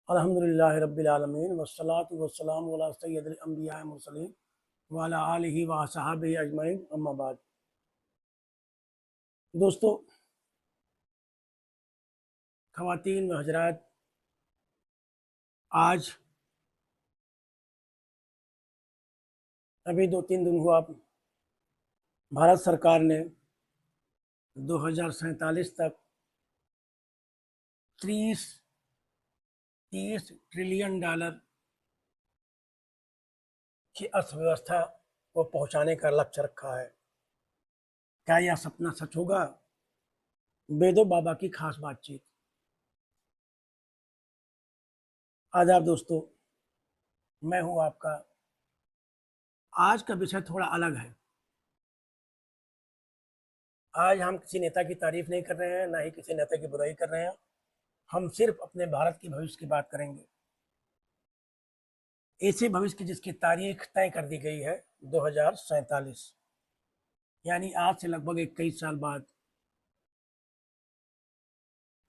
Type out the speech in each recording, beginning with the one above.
अल्हम्दुलिल्लाहि रब्बिल आलमीन वस्सलातु वस्सलामु अला सय्यिदिल अंबिया वल मुरसलीन व अला आलिहि व असहाबिहि अजमईन अम्मा बाद। दोस्तों, ख़वातीन व हज़रात, आज अभी 2-3 दिन हुआ भारत सरकार ने 2047 तक 30 ट्रिलियन डॉलर की अर्थव्यवस्था को पहुंचाने का लक्ष्य रखा है। क्या यह सपना सच होगा? बेदो बाबा की खास बातचीत। आदाब दोस्तों, मैं हूं आपका। आज का विषय थोड़ा अलग है। आज हम किसी नेता की तारीफ नहीं कर रहे हैं, ना ही किसी नेता की बुराई कर रहे हैं। हम सिर्फ अपने भारत के भविष्य की बात करेंगे, ऐसे भविष्य की जिसकी तारीख तय कर दी गई है 2047, यानी आज से लगभग 21 साल बाद,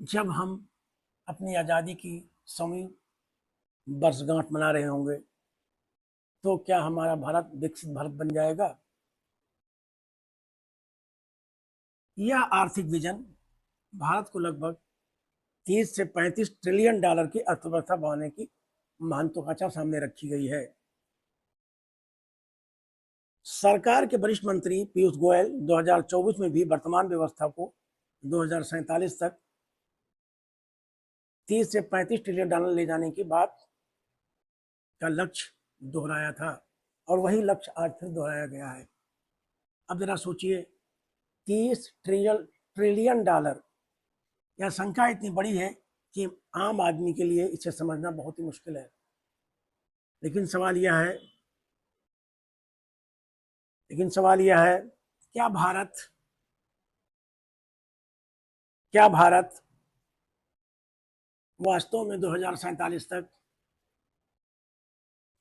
जब हम अपनी आज़ादी की 100वीं वर्षगांठ मना रहे होंगे। तो क्या हमारा भारत विकसित भारत बन जाएगा? यह आर्थिक विजन भारत को लगभग 30 से 35 ट्रिलियन डॉलर की अर्थव्यवस्था बनाने की महत्वाकांक्षा सामने रखी गई है। सरकार के वरिष्ठ मंत्री पीयूष गोयल 2024 में भी वर्तमान व्यवस्था को 2047 तक 30 से 35 ट्रिलियन डॉलर ले जाने की बात का लक्ष्य दोहराया था, और वही लक्ष्य आज फिर दोहराया गया है। अब जरा सोचिए, 30 ट्रिलियन डॉलर, यह संख्या इतनी बड़ी है कि आम आदमी के लिए इसे समझना बहुत ही मुश्किल है। लेकिन सवाल यह है, क्या भारत वास्तव में 2047 तक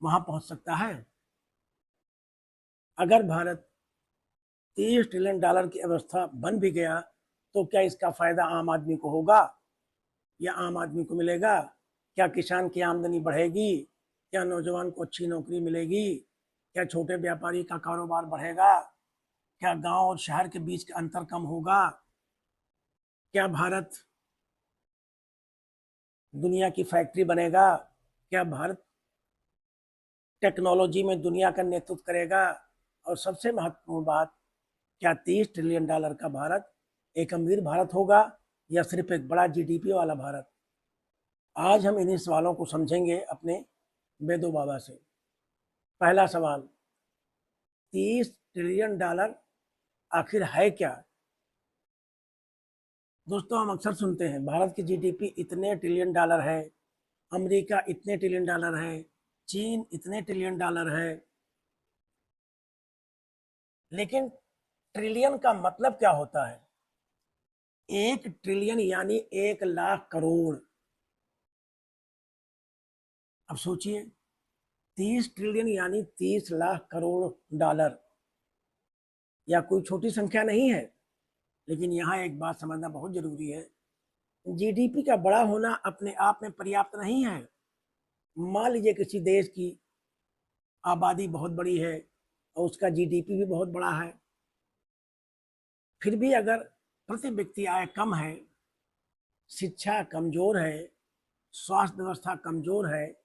वहां पहुंच सकता है? अगर भारत 30 ट्रिलियन डॉलर की अवस्था बन भी गया, तो क्या इसका फायदा आम आदमी को होगा या आम आदमी को मिलेगा? क्या किसान की आमदनी बढ़ेगी? क्या नौजवान को अच्छी नौकरी मिलेगी? क्या छोटे व्यापारी का कारोबार बढ़ेगा? क्या गांव और शहर के बीच का अंतर कम होगा? क्या भारत दुनिया की फैक्ट्री बनेगा? क्या भारत टेक्नोलॉजी में दुनिया का नेतृत्व करेगा? और सबसे महत्वपूर्ण बात, क्या 30 ट्रिलियन डॉलर का भारत एक अमीर भारत होगा या सिर्फ एक बड़ा जीडीपी वाला भारत? आज हम इन्हीं सवालों को समझेंगे अपने बेदो बाबा से। पहला सवाल, 30 ट्रिलियन डॉलर आखिर है क्या? दोस्तों, हम अक्सर सुनते हैं भारत की जीडीपी इतने ट्रिलियन डॉलर है, अमेरिका इतने ट्रिलियन डॉलर है, चीन इतने ट्रिलियन डॉलर है। लेकिन ट्रिलियन का मतलब क्या होता है? 1 ट्रिलियन यानी 1 लाख करोड़। अब सोचिए, 30 ट्रिलियन यानी 30 लाख करोड़ डॉलर, या कोई छोटी संख्या नहीं है। लेकिन यहाँ एक बात समझना बहुत जरूरी है, जीडीपी का बड़ा होना अपने आप में पर्याप्त नहीं है। मान लीजिए किसी देश की आबादी बहुत बड़ी है और उसका जीडीपी भी बहुत बड़ा है, फिर भी अगर प्रति व्यक्ति आय कम है, शिक्षा कमजोर है, स्वास्थ्य व्यवस्था कमजोर है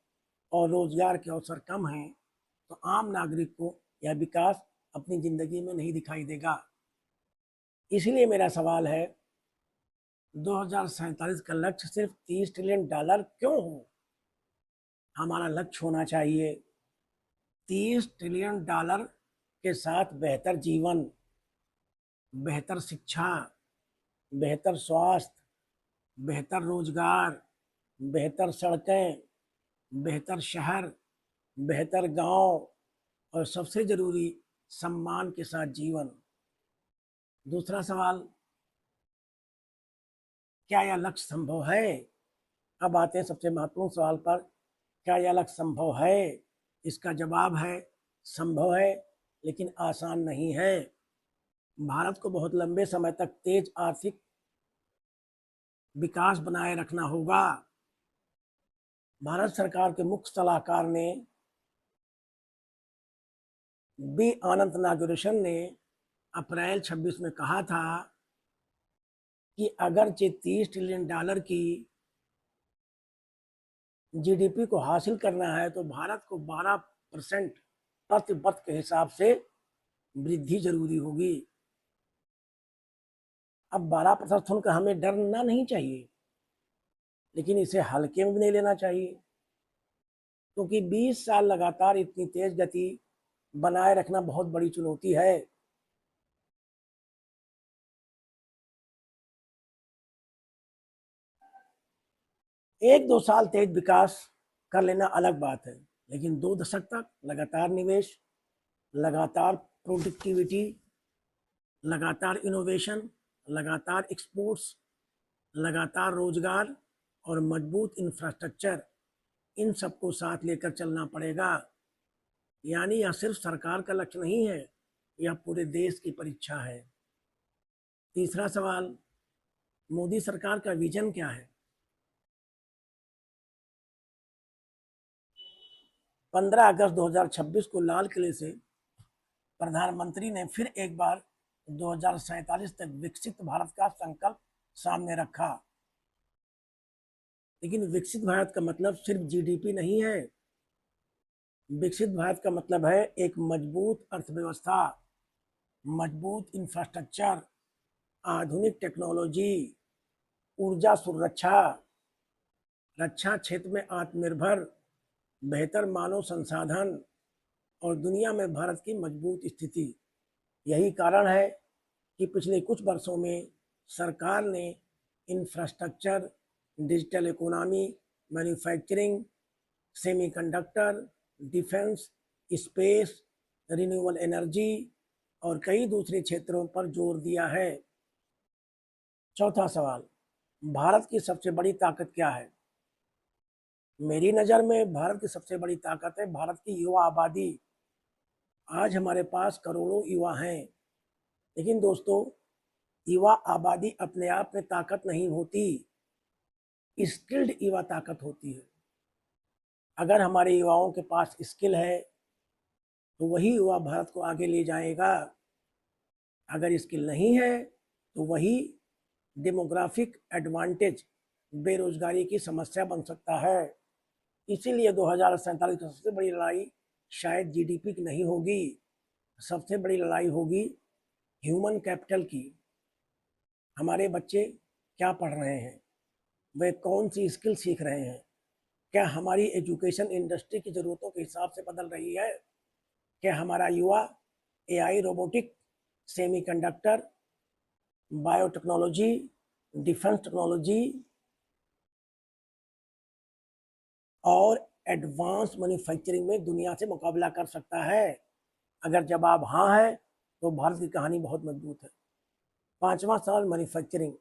और रोजगार के अवसर कम हैं, तो आम नागरिक को यह विकास अपनी जिंदगी में नहीं दिखाई देगा। इसलिए मेरा सवाल है, 2047 का लक्ष्य सिर्फ 30 ट्रिलियन डॉलर क्यों हो? हमारा लक्ष्य होना चाहिए 30 ट्रिलियन डॉलर के साथ बेहतर जीवन, बेहतर शिक्षा, बेहतर स्वास्थ्य, बेहतर रोजगार, बेहतर सड़कें, बेहतर शहर, बेहतर गांव, और सबसे जरूरी, सम्मान के साथ जीवन। दूसरा सवाल, क्या यह लक्ष्य संभव है? अब आते हैं सबसे महत्वपूर्ण सवाल पर, क्या यह लक्ष्य संभव है? इसका जवाब है, संभव है, लेकिन आसान नहीं है। भारत को बहुत लंबे समय तक तेज आर्थिक विकास बनाए रखना होगा। भारत सरकार के मुख्य सलाहकार ने बी आनंद नागेश्वर ने अप्रैल 26 में कहा था कि अगरचे $30 ट्रिलियन की जीडीपी को हासिल करना है तो भारत को 12% प्रति वर्ष के हिसाब से वृद्धि जरूरी होगी। अब 12% सुनकर हमें डरना नहीं चाहिए, लेकिन इसे हल्के में भी नहीं लेना चाहिए, क्योंकि 20 साल लगातार इतनी तेज गति बनाए रखना बहुत बड़ी चुनौती है। एक दो साल तेज विकास कर लेना अलग बात है, लेकिन 2 दशक तक लगातार निवेश, लगातार प्रोडक्टिविटी, लगातार इनोवेशन, लगातार एक्सपोर्ट्स, लगातार रोजगार और मजबूत इंफ्रास्ट्रक्चर, इन सबको साथ लेकर चलना पड़ेगा। यानी यह सिर्फ सरकार का लक्ष्य नहीं है, यह पूरे देश की परीक्षा है। तीसरा सवाल, मोदी सरकार का विजन क्या है? 15 अगस्त 2026 को लाल किले से प्रधानमंत्री ने फिर एक बार 2047 तक विकसित भारत का संकल्प सामने रखा। लेकिन विकसित भारत का मतलब सिर्फ जीडीपी नहीं है। विकसित भारत का मतलब है एक मजबूत अर्थव्यवस्था, मजबूत इंफ्रास्ट्रक्चर, आधुनिक टेक्नोलॉजी, ऊर्जा सुरक्षा, रक्षा क्षेत्र में आत्मनिर्भर, बेहतर मानव संसाधन और दुनिया में भारत की मजबूत स्थिति। यही कारण है कि पिछले कुछ वर्षों में सरकार ने infrastructure, digital economy, manufacturing, semiconductor, defence, space, renewable energy और कई दूसरे क्षेत्रों पर जोर दिया है। चौथा सवाल, भारत की सबसे बड़ी ताकत क्या है? मेरी नज़र में भारत की सबसे बड़ी ताकत है भारत की युवा आबादी। आज हमारे पास करोड़ों युवा हैं, लेकिन दोस्तों, युवा आबादी अपने आप में ताकत नहीं होती, स्किल्ड युवा ताकत होती है। अगर हमारे युवाओं के पास स्किल है तो वही युवा भारत को आगे ले जाएगा। अगर स्किल नहीं है तो वही डेमोग्राफिक एडवांटेज, बेरोजगारी की समस्या बन सकता है। इसीलिए 2047 की सबसे बड़ी लड़ाई शायद जीडीपी की नहीं होगी, सबसे बड़ी लड़ाई होगी ह्यूमन कैपिटल की। हमारे बच्चे क्या पढ़ रहे हैं, वे कौन सी स्किल सीख रहे हैं, क्या हमारी एजुकेशन इंडस्ट्री की ज़रूरतों के हिसाब से बदल रही है, क्या हमारा युवा AI, robotic, semiconductor, biotechnology, defence technology और एडवांस मैन्युफैक्चरिंग में दुनिया से मुकाबला कर सकता है? अगर जवाब हाँ है तो भारत की कहानी बहुत मजबूत है। पांचवा सवाल, मैन्युफैक्चरिंग।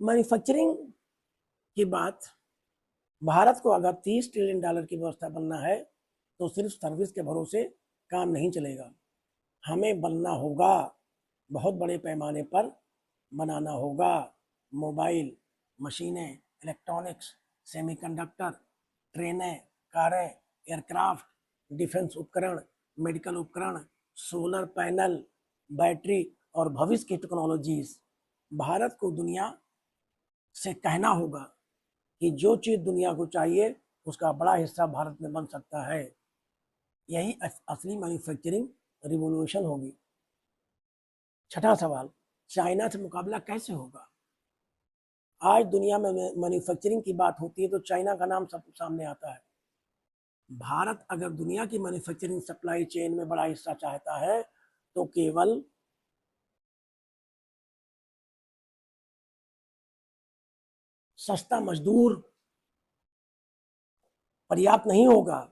मैन्युफैक्चरिंग की बात, भारत को अगर $30 ट्रिलियन की व्यवस्था बनना है तो सिर्फ सर्विस के भरोसे काम नहीं चलेगा। हमें बनना होगा, बहुत बड़े पैमाने पर बनाना होगा। मोबाइल, मशीनें, इलेक्ट्रॉनिक्स, सेमीकंडक्टर, ट्रेनें, कारें, एयरक्राफ्ट, डिफेंस उपकरण, मेडिकल उपकरण, सोलर पैनल, बैटरी और भविष्य की टेक्नोलॉजीज। भारत को दुनिया से कहना होगा कि जो चीज़ दुनिया को चाहिए उसका बड़ा हिस्सा भारत में बन सकता है। यही असली मैन्युफैक्चरिंग रिवोल्यूशन होगी। छठा सवाल, चाइना से मुकाबला कैसे होगा? आज दुनिया में मैन्युफैक्चरिंग की बात होती है तो चाइना का नाम सब सामने आता है। भारत अगर दुनिया की मैन्युफैक्चरिंग सप्लाई चेन में बड़ा हिस्सा चाहता है तो केवल सस्ता मजदूर पर्याप्त नहीं होगा।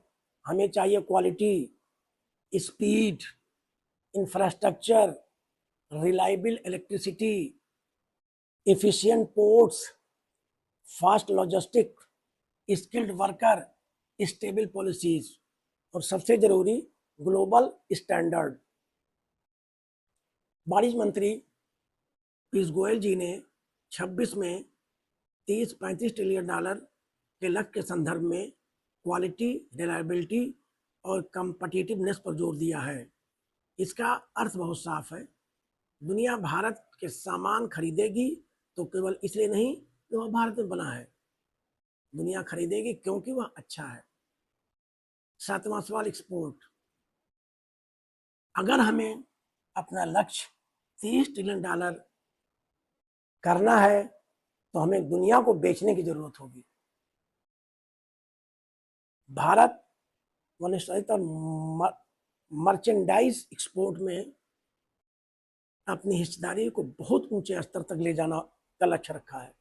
हमें चाहिए quality, speed, infrastructure, reliable electricity, efficient ports, fast logistic, skilled worker, stable policies और सबसे जरूरी ग्लोबल स्टैंडर्ड। वाणिज्य मंत्री पीयूष गोयल जी ने 26 में $30-35 ट्रिलियन के लक्ष्य के संदर्भ में क्वालिटी, रिलायबिलिटी और कम्पिटिटिवनेस पर जोर दिया है। इसका अर्थ बहुत साफ है, दुनिया भारत के सामान खरीदेगी तो केवल इसलिए नहीं कि वह भारत में बना है, दुनिया खरीदेगी क्योंकि वह अच्छा है। 7वां सवाल, एक्सपोर्ट। अगर हमें अपना लक्ष्य $30 ट्रिलियन करना है तो हमें दुनिया को बेचने की जरूरत होगी। भारत वनिष्ठता मर्चेंडाइज एक्सपोर्ट में अपनी हिस्सेदारी को बहुत ऊंचे स्तर तक ले जाना का लक्ष्य रखा है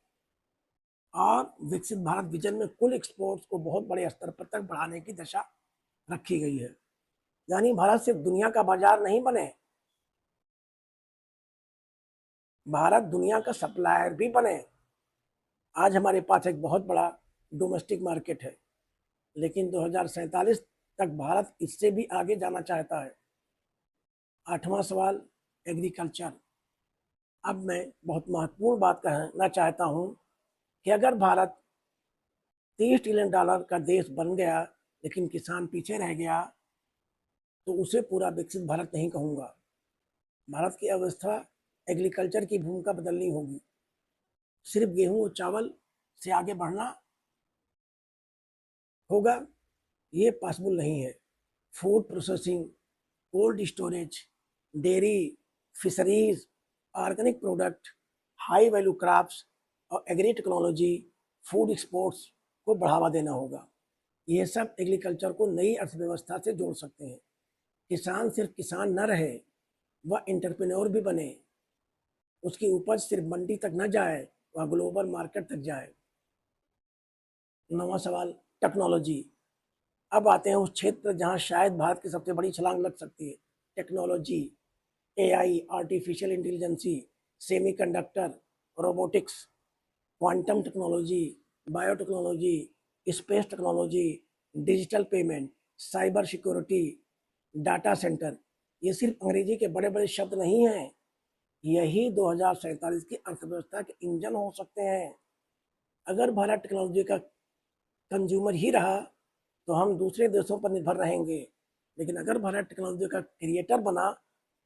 और विकसित भारत विजन में कुल एक्सपोर्ट्स को बहुत बड़े स्तर पर तक बढ़ाने की दशा रखी गई है। यानी भारत सिर्फ दुनिया का बाजार नहीं बने, भारत दुनिया का सप्लायर भी बने। आज हमारे पास एक बहुत बड़ा डोमेस्टिक मार्केट है, लेकिन 2047 तक भारत इससे भी आगे जाना चाहता है। 8वां सवाल, एग्रीकल्चर। अब मैं बहुत महत्वपूर्ण बात कहना चाहता हूं कि अगर भारत $30 ट्रिलियन का देश बन गया लेकिन किसान पीछे रह गया तो उसे पूरा विकसित भारत नहीं कहूँगा। भारत की अवस्था एग्रीकल्चर की भूमिका बदलनी होगी। सिर्फ गेहूं और चावल से आगे बढ़ना होगा, ये पॉसिबल नहीं है। Food processing, cold storage, dairy, fisheries, organic product, high value crops और एग्री टेक्नोलॉजी, फूड एक्सपोर्ट्स को बढ़ावा देना होगा। ये सब एग्रीकल्चर को नई अर्थव्यवस्था से जोड़ सकते हैं। किसान सिर्फ किसान न रहे, वह एंटरप्रेन्योर भी बने। उसकी उपज सिर्फ मंडी तक न जाए, वह ग्लोबल मार्केट तक जाए। 9वां सवाल, टेक्नोलॉजी। अब आते हैं उस क्षेत्र जहां शायद भारत की सबसे बड़ी छलांग लग सकती है, technology. AI, artificial intelligence, semiconductor, robotics, quantum technology, biotechnology, space technology, digital payment, cyber security, data centre, ये सिर्फ अंग्रेजी के बड़े बड़े शब्द नहीं हैं, यही 2047 की अर्थव्यवस्था के इंजन हो सकते हैं। अगर भारत टेक्नोलॉजी का कंज्यूमर ही रहा तो हम दूसरे देशों पर निर्भर रहेंगे, लेकिन अगर भारत टेक्नोलॉजी का क्रिएटर बना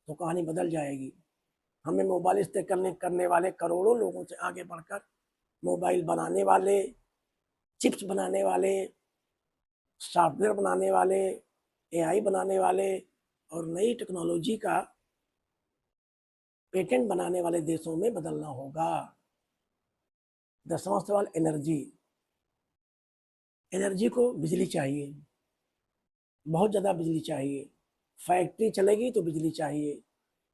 तो कहानी बदल जाएगी। हमें मोबाइल इस्तेमाल करने वाले करोड़ों लोगों से आगे बढ़कर मोबाइल बनाने वाले, चिप्स बनाने वाले, सॉफ्टवेयर बनाने वाले, एआई बनाने वाले और नई टेक्नोलॉजी का पेटेंट बनाने वाले देशों में बदलना होगा। 10वां सवाल, एनर्जी। एनर्जी को बिजली चाहिए, बहुत ज़्यादा बिजली चाहिए। फैक्ट्री चलेगी तो बिजली चाहिए,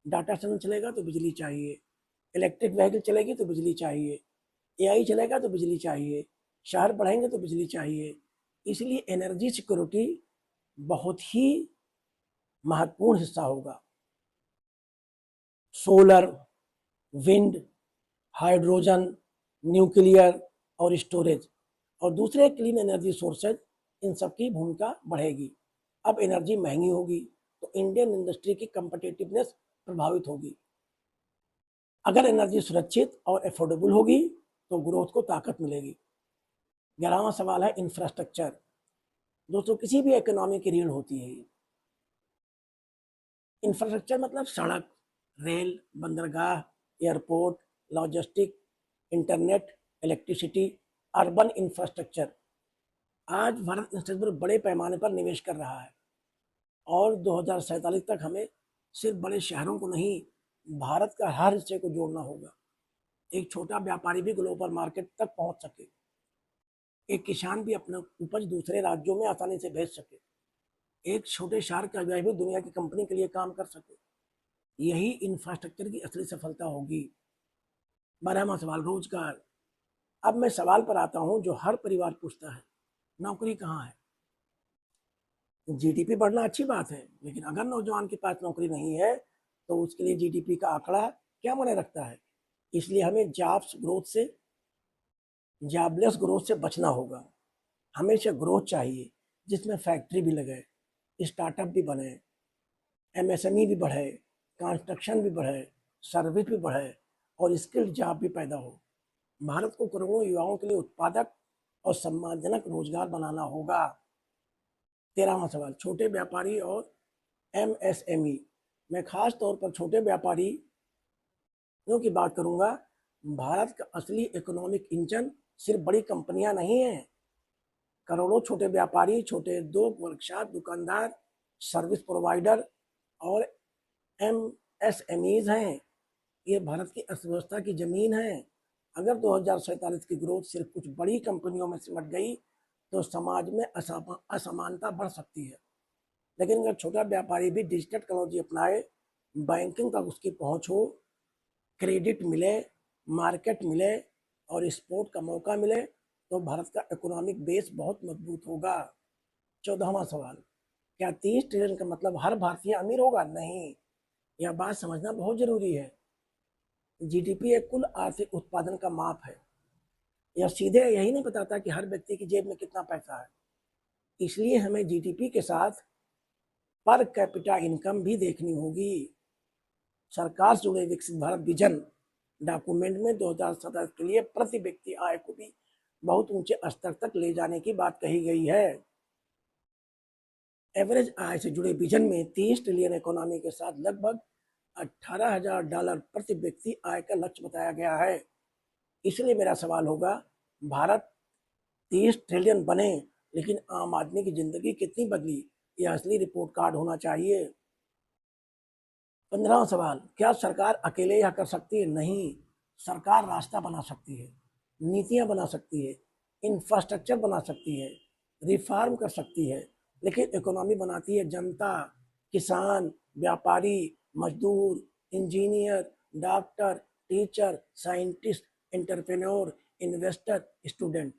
डाटा सेंटर चलेगा तो बिजली चाहिए, इलेक्ट्रिक व्हीकल चलेगी तो बिजली चाहिए, एआई चलेगा तो बिजली चाहिए, शहर बढ़ेंगे तो बिजली चाहिए। इसलिए एनर्जी सिक्योरिटी बहुत ही महत्वपूर्ण हिस्सा होगा। सोलर, विंड, हाइड्रोजन, न्यूक्लियर और स्टोरेज और दूसरे क्लीन एनर्जी सोर्सेज, इन सब की भूमिका बढ़ेगी। अब एनर्जी महंगी होगी तो इंडियन इंडस्ट्री की कंपटीटिवनेस प्रभावित होगी। अगर एनर्जी सुरक्षित और अफोर्डेबल होगी तो ग्रोथ को ताकत मिलेगी। 11वां सवाल है, इंफ्रास्ट्रक्चर। दोस्तों, किसी भी इकोनॉमी की रीढ़ होती है। इंफ्रास्ट्रक्चर मतलब सड़क, रेल, बंदरगाह, airport, logistic, internet, electricity, urban infrastructure. आज भारत इंफ्रास्ट्रक्चर पर बड़े पैमाने पर निवेश कर रहा है और 2047 तक हमें सिर्फ बड़े शहरों को नहीं, भारत का हर हिस्से को जोड़ना होगा। एक छोटा व्यापारी भी ग्लोबल मार्केट तक पहुंच सके, एक किसान भी अपना उपज दूसरे राज्यों में आसानी से भेज सके, एक छोटे शहर का व्यक्ति भी दुनिया की कंपनी के लिए काम कर सके। यही इंफ्रास्ट्रक्चर की असली सफलता होगी। 12वां सवाल, रोजगार। अब मैं सवाल पर आता हूं जो हर परिवार पूछता है, नौकरी कहाँ है? जीडीपी बढ़ना अच्छी बात है, लेकिन अगर नौजवान के पास नौकरी नहीं है तो उसके लिए जीडीपी का आंकड़ा क्या मायने रखता है? इसलिए हमें जॉबलेस ग्रोथ से बचना होगा। हमेशा ग्रोथ चाहिए जिसमें फैक्ट्री भी लगे, स्टार्टअप भी बने, एमएसएमई भी बढ़े, कंस्ट्रक्शन भी बढ़े, सर्विस भी बढ़े और स्किल्ड जॉब भी पैदा हो। भारत को करोड़ों युवाओं के लिए उत्पादक और सम्मानजनक रोजगार बनाना होगा। 13वां सवाल, छोटे व्यापारी और MSME। मैं खास तौर पर छोटे व्यापारियों की बात करूंगा। भारत का असली इकोनॉमिक इंजन सिर्फ बड़ी कंपनियां नहीं है। करोड़ों छोटे व्यापारी, छोटे उद्योग, वर्कशॉप, दुकानदार, सर्विस प्रोवाइडर और MSMEs हैं। ये भारत की अर्थव्यवस्था की जमीन है। अगर 2047 की ग्रोथ सिर्फ कुछ बड़ी कंपनियों में सिमट गई तो समाज में असमानता बढ़ सकती है। लेकिन अगर छोटा व्यापारी भी डिजिटल टेक्नोलॉजी अपनाए, बैंकिंग तक उसकी पहुंच हो, क्रेडिट मिले, मार्केट मिले और एक्सपोर्ट का मौका मिले तो भारत का इकोनॉमिक बेस बहुत मजबूत होगा। 14वां सवाल, क्या 30 ट्रिलियन का मतलब हर भारतीय अमीर होगा? नहीं, यह बात समझना बहुत जरूरी है। जीडीपी एक कुल आर्थिक उत्पादन का माप है। यह सीधे यही नहीं बताता कि हर व्यक्ति की जेब में कितना पैसा है। इसलिए हमें जीडीपी के साथ पर कैपिटा इनकम भी देखनी होगी। सरकार से जुड़े विकसित भारत विजन डॉक्यूमेंट में 2017 के लिए प्रति व्यक्ति आय को भी बहुत ऊंचे स्तर तक ले जाने की बात कही गई है। एवरेज आय से जुड़े विजन में 30 ट्रिलियन इकोनॉमी के साथ लगभग $18,000 प्रति व्यक्ति आय का लक्ष्य बताया गया है। इसलिए मेरा सवाल होगा, भारत 30 ट्रिलियन बने लेकिन आम आदमी की जिंदगी कितनी बदली? यह असली रिपोर्ट कार्ड होना चाहिए। 15वां सवाल, क्या सरकार अकेले यह कर सकती है? नहीं, सरकार रास्ता बना सकती है, नीतियां बना सकती है, इंफ्रास्ट्रक्चर बना सकती है, रिफॉर्म कर सकती है, लेकिन इकोनॉमी बनाती है जनता, किसान, व्यापारी, मजदूर, engineer, doctor, teacher, scientist, entrepreneur, investor, student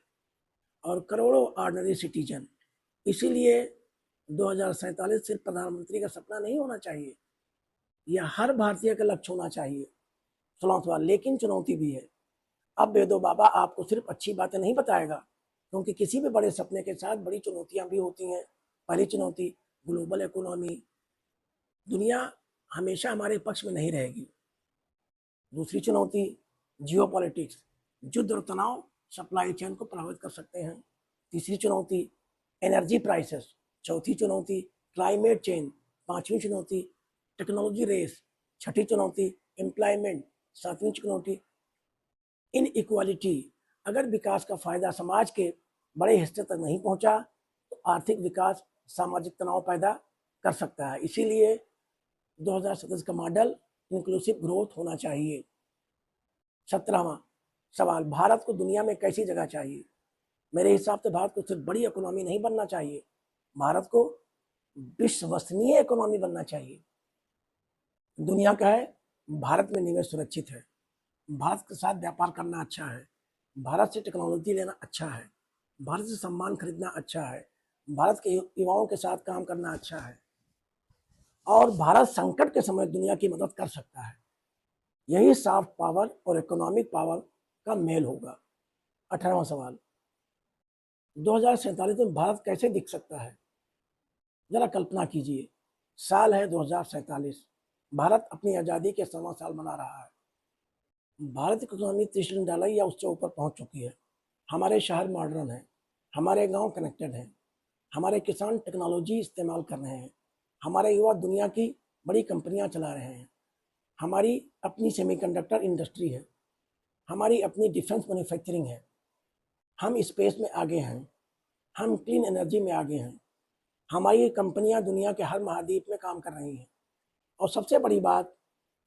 और करोड़ों ऑर्डिनरी सिटीजन। इसीलिए 2047 सिर्फ प्रधानमंत्री का सपना नहीं होना चाहिए, यह हर भारतीय का लक्ष्य होना चाहिए। 16वां सवाल, लेकिन चुनौती भी है। अब वेदो बाबा आपको सिर्फ अच्छी बातें नहीं बताएगा, क्योंकि किसी भी बड़े सपने के साथ बड़ी चुनौतियां भी होती हैं। पहली चुनौती, ग्लोबल इकोनॉमी, दुनिया हमेशा हमारे पक्ष में नहीं रहेगी। दूसरी चुनौती, जियो पॉलिटिक्स, युद्ध और तनाव सप्लाई चेन को प्रभावित कर सकते हैं। तीसरी चुनौती, एनर्जी प्राइसेस। चौथी चुनौती, क्लाइमेट चेंज। पांचवी चुनौती, टेक्नोलॉजी रेस। छठी चुनौती, एम्प्लॉयमेंट। सातवीं चुनौती, इन इक्वालिटी। अगर विकास का फायदा समाज के बड़े हिस्से तक नहीं पहुंचा तो आर्थिक विकास सामाजिक तनाव पैदा कर सकता है। इसीलिए 2027 का मॉडल इंक्लूसिव ग्रोथ होना चाहिए। 17वां सवाल, भारत को दुनिया में कैसी जगह चाहिए? मेरे हिसाब से भारत को सिर्फ बड़ी इकोनॉमी नहीं बनना चाहिए, भारत को विश्वसनीय इकोनॉमी बनना चाहिए। दुनिया का है, भारत में निवेश सुरक्षित है, भारत के साथ व्यापार करना अच्छा है, भारत से टेक्नोलॉजी लेना अच्छा है, भारत से सम्मान खरीदना अच्छा है, भारत के युवाओं के साथ काम करना अच्छा है और भारत संकट के समय दुनिया की मदद कर सकता है। यही सॉफ्ट पावर और इकोनॉमिक पावर का मेल होगा। 18वां सवाल, 2047 में भारत कैसे दिख सकता है? जरा कल्पना कीजिए, साल है 2047, भारत अपनी आज़ादी के 100वां साल मना रहा है। भारत की इकोनॉमी $30 ट्रिलियन या उससे ऊपर पहुंच चुकी है। हमारे शहर मॉडर्न हैं, हमारे गांव कनेक्टेड हैं, हमारे किसान टेक्नोलॉजी इस्तेमाल कर रहे हैं, हमारे युवा दुनिया की बड़ी कंपनियां चला रहे हैं, हमारी अपनी सेमीकंडक्टर इंडस्ट्री है, हमारी अपनी डिफेंस मैन्युफैक्चरिंग है, हम स्पेस में आगे हैं, हम क्लीन एनर्जी में आगे हैं, हमारी कंपनियां दुनिया के हर महाद्वीप में काम कर रही हैं और सबसे बड़ी बात,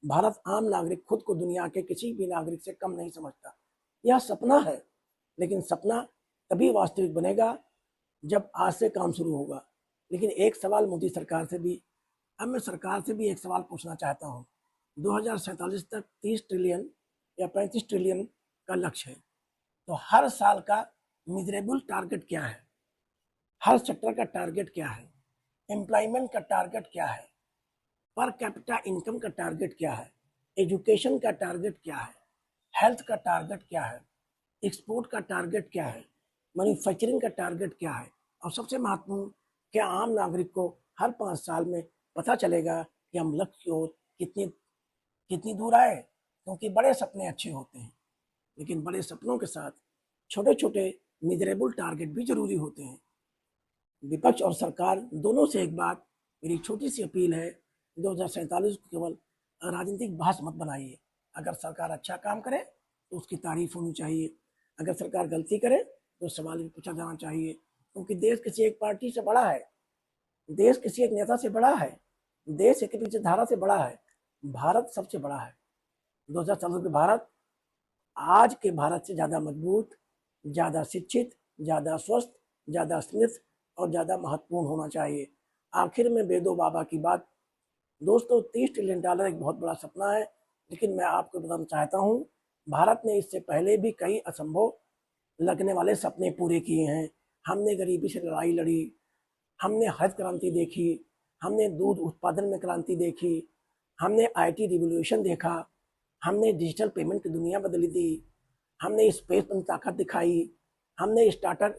भारत आम नागरिक खुद को दुनिया के किसी भी नागरिक से कम नहीं समझता। यह सपना है, लेकिन सपना तभी वास्तविक बनेगा जब आज से काम शुरू होगा। लेकिन एक सवाल मोदी सरकार से भी, अब मैं सरकार से भी एक सवाल पूछना चाहता हूँ। 2047 तक 30 ट्रिलियन या 35 ट्रिलियन का लक्ष्य है, तो हर साल का मिजरेबल टारगेट क्या है? हर सेक्टर का टारगेट क्या है? एम्प्लॉयमेंट का टारगेट क्या है? पर कैपिटा इनकम का टारगेट क्या है? एजुकेशन का टारगेट क्या है? हेल्थ का टारगेट क्या है? एक्सपोर्ट का टारगेट क्या है? मैन्युफैक्चरिंग का टारगेट क्या है? और सबसे महत्वपूर्ण, क्या आम नागरिक को हर 5 साल में पता चलेगा कि हम लक्ष्य की ओर कितनी कितनी दूर आए? क्योंकि बड़े सपने अच्छे होते हैं, लेकिन बड़े सपनों के साथ छोटे छोटे मेजरेबल टारगेट भी जरूरी होते हैं। विपक्ष और सरकार दोनों से एक बात, मेरी छोटी सी अपील है, 2047 को केवल राजनीतिक बहस मत बनाइए। अगर सरकार अच्छा काम करे तो उसकी तारीफ होनी चाहिए, अगर सरकार गलती करे तो सवाल भी पूछा जाना चाहिए, क्योंकि देश किसी एक पार्टी से बड़ा है, देश किसी एक नेता से बड़ा है, देश एक विचारधारा से बड़ा है, भारत सबसे बड़ा है। 2047 के भारत आज के भारत से ज़्यादा मजबूत, ज़्यादा शिक्षित, ज़्यादा स्वस्थ, ज़्यादा समृद्ध और ज़्यादा महत्वपूर्ण होना चाहिए। आखिर में बेदो बाबा की बात, दोस्तों 30 ट्रिलियन डॉलर एक बहुत बड़ा सपना है, लेकिन मैं आपको बताना चाहता हूँ भारत ने इससे पहले भी कई असंभव लगने वाले सपने पूरे किए हैं। हमने गरीबी से लड़ाई लड़ी, हमने हरित क्रांति देखी, हमने दूध उत्पादन में क्रांति देखी, हमने IT रिवोल्यूशन देखा, हमने डिजिटल पेमेंट की दुनिया बदली दी, हमने स्पेस में ताकत दिखाई, हमने स्टार्टअप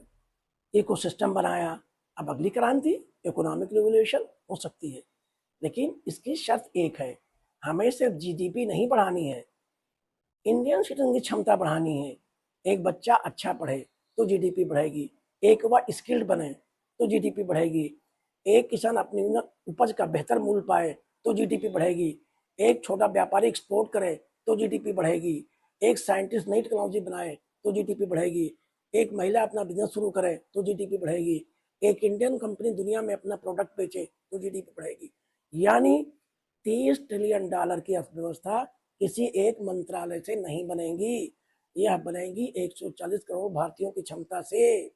इकोसिस्टम बनाया। अब अगली क्रांति इकोनॉमिक रिवोल्यूशन हो सकती है, लेकिन इसकी शर्त एक है, हमें सिर्फ GDP नहीं बढ़ानी है, इंडियन सिटीजन की क्षमता बढ़ानी है। एक बच्चा अच्छा पढ़े तो GDP बढ़ेगी, एक वह स्किल्ड बने तो GDP बढ़ेगी, एक किसान अपनी उपज का बेहतर मूल्य पाए तो GDP बढ़ेगी, एक छोटा व्यापारी एक्सपोर्ट करे तो GDP बढ़ेगी, एक साइंटिस्ट नई टेक्नोलॉजी बनाए तो GDP बढ़ेगी, एक महिला अपना बिजनेस शुरू करे तो GDP बढ़ेगी, एक इंडियन कंपनी दुनिया में अपना प्रोडक्ट बेचे तो GDP बढ़ेगी। यानी 30 ट्रिलियन डॉलर की अर्थव्यवस्था किसी एक मंत्रालय से नहीं बनेगी, यह बनेगी 140 करोड़ भारतीयों की क्षमता से।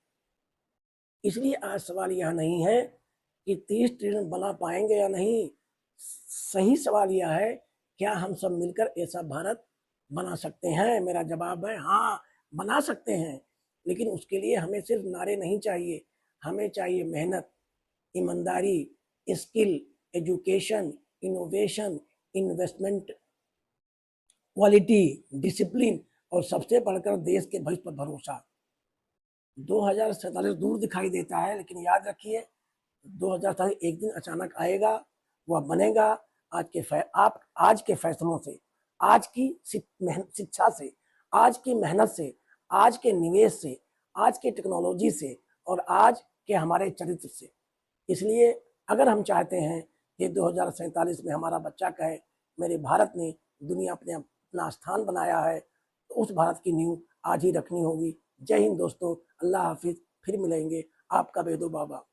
इसलिए आज सवाल यह नहीं है कि 30 ट्रिलियन बना पाएंगे या नहीं, सही सवाल यह है क्या हम सब मिलकर ऐसा भारत बना सकते हैं। मेरा जवाब है हाँ, बना सकते हैं, लेकिन उसके लिए हमें सिर्फ नारे नहीं चाहिए, हमें चाहिए मेहनत, ईमानदारी, skill, education, innovation, investment, quality, discipline और सबसे बढ़कर देश के भविष्य पर भरोसा। 2047 दूर दिखाई देता है, लेकिन याद रखिए 2047 एक दिन अचानक आएगा, वह बनेगा आज के फैसलों से, आज की शिक्षा से, आज की मेहनत से, आज के निवेश से, आज की टेक्नोलॉजी से और आज के हमारे चरित्र से। इसलिए अगर हम चाहते हैं कि 2047 में हमारा बच्चा कहे मेरे भारत ने दुनिया अपने अपना स्थान बनाया है, तो उस भारत की नींव आज ही रखनी होगी। जय हिंद दोस्तों, अल्लाह हाफिज, फिर मिलेंगे। आपका बेदो बाबा।